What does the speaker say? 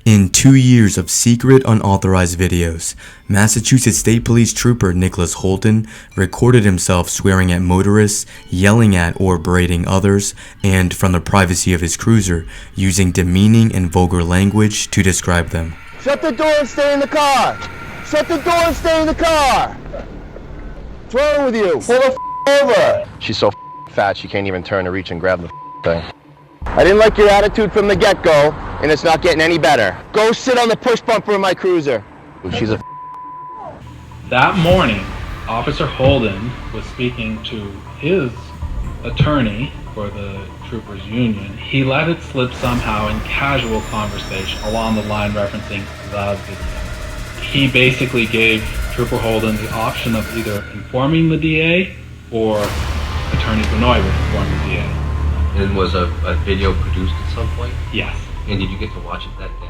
In 2 years of secret, unauthorized videos, Massachusetts State Police Trooper Nicholas Holden recorded himself swearing at motorists, yelling at or berating others, and from the privacy of his cruiser, using demeaning and vulgar language to describe them. Shut the door and stay in the car! Shut the door and stay in the car! What's wrong with you? Pull the over! She's so fat she can't even turn to reach and grab the thing. I didn't like your attitude from the get-go, and it's not getting any better. Go sit on the push bumper of my cruiser. She's a That morning, Officer Holden was speaking to his attorney for the troopers union. He let it slip somehow in casual conversation along the line referencing the video. He basically gave Trooper Holden the option of either informing the DA or Attorney Benoit would inform the DA. And was a video produced at some point? Yes. And did you get to watch it that day?